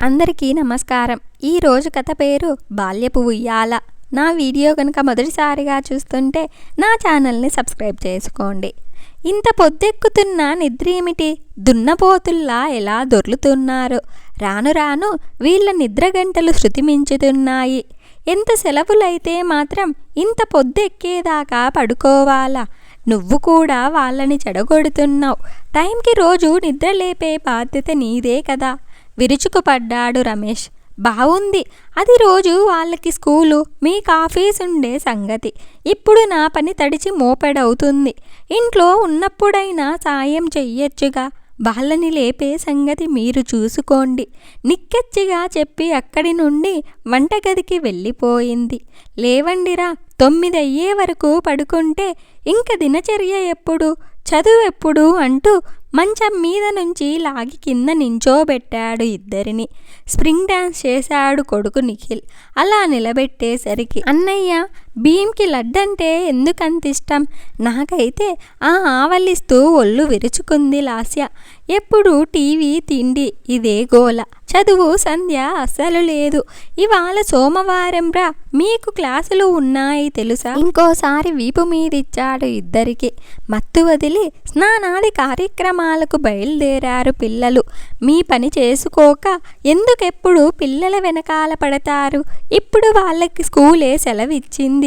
అందరికీ నమస్కారం. ఈరోజు కథ పేరు బాల్యపు ఉయ్యాల. నా వీడియో కనుక మొదటిసారిగా చూస్తుంటే నా ఛానల్ని సబ్స్క్రైబ్ చేసుకోండి. ఇంత పొద్దెక్కుతున్న నిద్రేమిటి? దున్నపోతుల్లా ఎలా దొర్లుతున్నారు. రాను రాను వీళ్ళ నిద్ర గంటలు శృతి మించుతున్నాయి. ఎంత సెలవులైతే మాత్రం ఇంత పొద్దెక్కేదాకా పడుకోవాలా? నువ్వు కూడా వాళ్ళని చెడగొడుతున్నావు. టైంకి రోజు నిద్ర లేపే బాధ్యత నీదే కదా. విరుచుకుపడ్డాడు రమేష్. బావుంది, అది రోజు వాళ్ళకి స్కూలు, మీకు ఆఫీస్ ఉండే సంగతి. ఇప్పుడు నా పని తడిచి మోపెడవుతుంది. ఇంట్లో ఉన్నప్పుడైనా సాయం చెయ్యొచ్చుగా. వాళ్ళని లేపే సంగతి మీరు చూసుకోండి. నిక్కెచ్చిగా చెప్పి అక్కడి నుండి వంటగదికి వెళ్ళిపోయింది. లేవండిరా, 9 అయ్యే వరకు పడుకుంటే ఇంక దినచర్య ఎప్పుడు, చదువు ఎప్పుడు అంటూ మంచం మీద నుంచి లాగి కింద నించోబెట్టాడు ఇద్దరిని. స్ప్రింగ్ డాన్స్ చేశాడు కొడుకు నిఖిల్. అలా నిలబెట్టేసరికి, అన్నయ్య భీమ్కి లడ్డంటే ఎందుకంత ఇష్టం? నాకైతే ఆవలిస్తూ ఒళ్ళు విరుచుకుంది లాస్య. ఎప్పుడు టీవీ, తిండి, ఇదే గోల. చదువు సంధ్య అస్సలు లేదు. ఇవాళ సోమవారం రా, మీకు క్లాసులు ఉన్నాయి తెలుసా? ఇంకోసారి వీపు మీదిచ్చాడు ఇద్దరికి. మత్తు వదిలి స్నానాది కార్యక్రమాలకు బయలుదేరారు పిల్లలు. మీ పని చేసుకోక ఎందుకెప్పుడు పిల్లల వెనకాల పడతారు? ఇప్పుడు వాళ్ళకి స్కూలే సెలవిచ్చింది.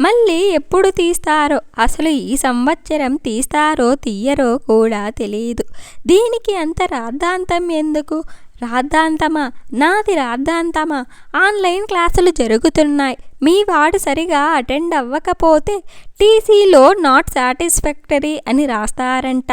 మళ్ళీ ఎప్పుడు తీస్తారో, అసలు ఈ సంవత్సరం తీస్తారో తీయరో కూడా తెలియదు. దీనికి అంత రాద్ధాంతం ఎందుకు? రాద్ధాంతమా? నాది రాద్ధాంతమా? ఆన్లైన్ క్లాసులు జరుగుతున్నాయి. మీ వాడు సరిగా అటెండ్ అవ్వకపోతే టీసీలో నాట్ సాటిస్ఫాక్టరీ అని రాస్తారంట.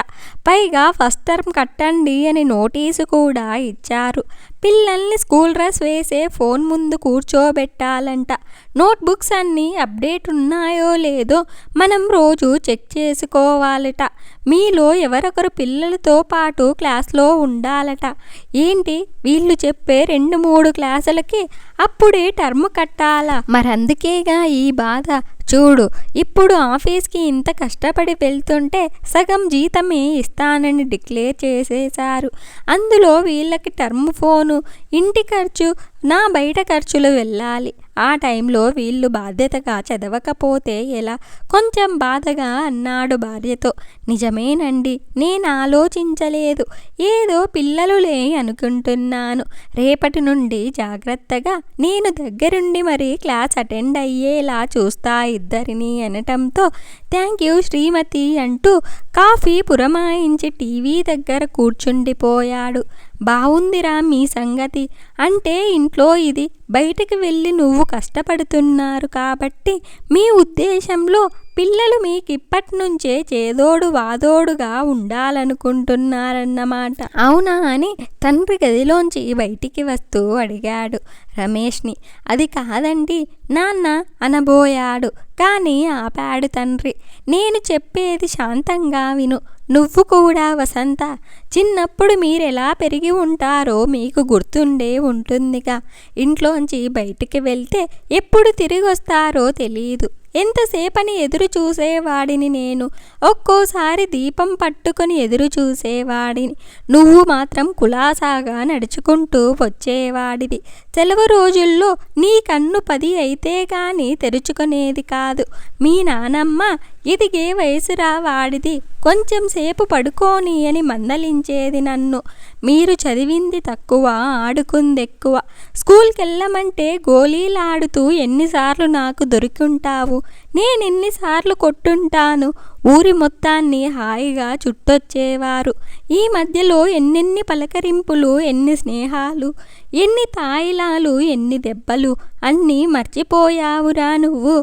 పైగా ఫస్ట్ టర్మ్ కట్టండి అని నోటీసు కూడా ఇచ్చారు. పిల్లల్ని స్కూల్ డ్రెస్ వేసే ఫోన్ ముందు కూర్చోబెట్టాలంట. నోట్బుక్స్ అన్నీ అప్డేట్ ఉన్నాయో లేదో మనం రోజు చెక్ చేసుకోవాలట. మీలో ఎవరొకరు పిల్లలతో పాటు క్లాస్లో ఉండాలట. ఏంటి వీళ్ళు చెప్పే 2-3 క్లాసులకి అప్పుడే టర్మ్ కట్టాలా? మరందుకేగా ఈ బాధ. చూడు, ఇప్పుడు ఆఫీస్కి ఇంత కష్టపడి వెళ్తుంటే సగం జీతమే ఇస్తానని డిక్లేర్ చేసేశారు. అందులో వీళ్ళకి టర్మ్ ఫోను, ఇంటి ఖర్చు, నా బయట ఖర్చులు వెళ్ళాలి. ఆ టైంలో వీళ్ళు బాధ్యతగా చదవకపోతే ఎలా? కొంచెం బాధగా అన్నాడు భార్యతో. నిజమేనండి, నేను ఆలోచించలేదు. ఏదో పిల్లలులే అనుకుంటున్నాను. రేపటి నుండి జాగ్రత్తగా నేను దగ్గరుండి మరీ క్లాస్ అటెండ్ అయ్యేలా చూస్తా ఇద్దరిని అనటంతో థ్యాంక్ యూ శ్రీమతి అంటూ కాఫీ పురమాయించి టీవీ దగ్గర కూర్చుండిపోయాడు. బావుందిరా మీ సంగతి. అంటే ఇంట్లో ఇది, బయటికి వెళ్ళి నువ్వు కష్టపడుతున్నారు కాబట్టి మీ ఉద్దేశంలో పిల్లలు మీకు ఇప్పటి నుంచే చేదోడు వాదోడుగా ఉండాలనుకుంటున్నారన్నమాట. అవునా అని తండ్రి గదిలోంచి బయటికి వస్తూ అడిగాడు రమేష్ని. అది కాదండి నాన్న అనబోయాడు. కానీ ఆపాడు తండ్రి. నేను చెప్పేది శాంతంగా విను. నువ్వు కూడా వసంత, చిన్నప్పుడు మీరెలా పెరిగి ఉంటారో మీకు గుర్తుండే ఉంటుందిగా. ఇంట్లోంచి బయటికి వెళ్తే ఎప్పుడు తిరిగి వస్తారో తెలియదు. ఎంతసేపని ఎదురు చూసేవాడిని నేను. ఒక్కోసారి దీపం పట్టుకొని ఎదురు చూసేవాడిని. నువ్వు మాత్రం కులాసాగా నడుచుకుంటూ వచ్చేవాడివి. సెలవు రోజుల్లో నీ కన్ను 10 అయితే కానీ తెరుచుకునేది కాదు. మీ నానమ్మ ఎదిగే వయసురా వాడిది, కొంచెం సేపు పడుకోని అని మందలించేది నన్ను. మీరు చదివింది తక్కువ, ఆడుకుందెక్కువ. స్కూల్కెళ్ళమంటే గోళీలాడుతూ ఎన్నిసార్లు నాకు దొరికింటావు? నేనెన్నిసార్లు కొట్టుంటాను? ఊరి మొత్తాన్ని హాయిగా చుట్టొచ్చేవారు. ఈ మధ్యలో ఎన్నెన్ని పలకరింపులు, ఎన్ని స్నేహాలు, ఎన్ని తాయిలాలు, ఎన్ని దెబ్బలు, అన్నీ మర్చిపోయావురా నువ్వు.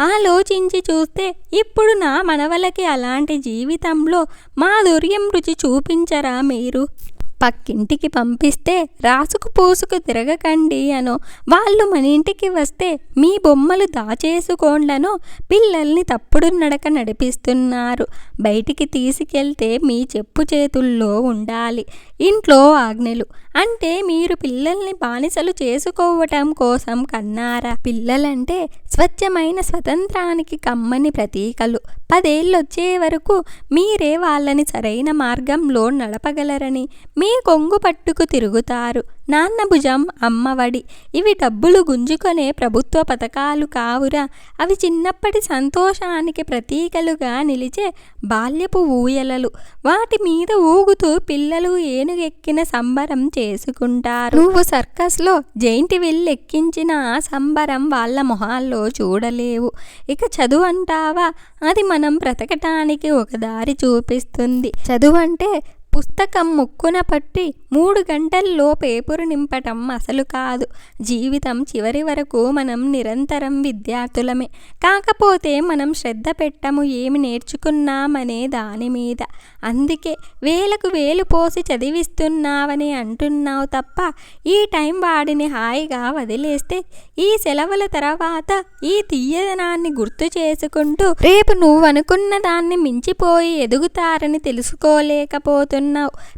ఆలోచించి చూస్తే ఇప్పుడు నా మనవలకి అలాంటి జీవితంలో మాధుర్యం రుచి చూపించరా మీరు? పక్కింటికి పంపిస్తే రాసుకు పూసుకు తిరగకండి అనో, వాళ్ళు మన ఇంటికి వస్తే మీ బొమ్మలు దాచేసుకోండనో పిల్లల్ని తప్పుడు నడక నడిపిస్తున్నారు. బయటికి తీసుకెళ్తే మీ చెప్పు చేతుల్లో ఉండాలి. ఇంట్లో ఆజ్ఞలు అంటే మీరు పిల్లల్ని బానిసలు చేసుకోవటం కోసం కన్నారా? పిల్లలంటే స్వచ్ఛమైన స్వతంత్రానికి కమ్మని ప్రతీకలు. 10 ఏళ్ళొచ్చే వరకు మీరే వాళ్ళని సరైన మార్గంలో నడపగలరని, మీ కొంగు పట్టుకు తిరుగుతారు. నాన్న భుజం అమ్మవడి. ఇవి డబ్బులు గుంజుకొనే ప్రభుత్వ పథకాలు కావురా. అవి చిన్నప్పటి సంతోషానికి ప్రతీకలుగా నిలిచే బాల్యపు ఊయలలు. వాటి మీద ఊగుతూ పిల్లలు ఏనుగెక్కిన సంబరం చేసుకుంటారు. నువ్వు సర్కస్లో జైంట్ వీల్ ఎక్కించిన ఆ సంబరం వాళ్ళ మొహాల్లో చూడలేవు. ఇక చదువు అంటావా, అది మనం బ్రతకటానికి ఒక దారి చూపిస్తుంది. చదువు అంటే పుస్తకం ముక్కున పట్టి 3 గంటల్లో పేపరు నింపటం అసలు కాదు. జీవితం చివరి వరకు మనం నిరంతరం విద్యార్థులమే. కాకపోతే మనం శ్రద్ధ పెట్టము ఏమి నేర్చుకున్నామనే దాని మీద. అందుకే వేలకు వేలు పోసి చదివిస్తున్నావని అంటున్నావు తప్ప ఈ టైం వాడిని హాయిగా వదిలేస్తే ఈ సెలవుల తర్వాత ఈ తీయదనాన్ని గుర్తు చేసుకుంటూ రేపు నువ్వు అనుకున్న దాన్ని మించిపోయి ఎదుగుతారని తెలుసుకోలేకపోతున్నావు.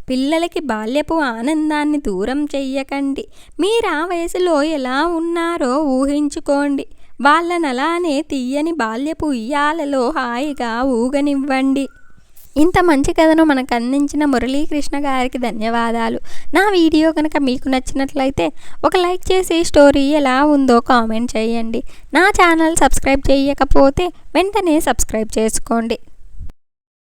పిల్లలకి బాల్యపు ఆనందాన్ని దూరం చెయ్యకండి. మీరు ఆ వయసులో ఎలా ఉన్నారో ఊహించుకోండి. వాళ్ళనలానే తీయని బాల్యపు ఉయ్యాలలో హాయిగా ఊగనివ్వండి. ఇంత మంచి కథను మనకు అందించిన మురళీకృష్ణ గారికి ధన్యవాదాలు. నా వీడియో కనుక మీకు నచ్చినట్లయితే ఒక లైక్ చేసి స్టోరీ ఎలా ఉందో కామెంట్ చేయండి. నా ఛానల్ సబ్స్క్రైబ్ చేయకపోతే వెంటనే సబ్స్క్రైబ్ చేసుకోండి.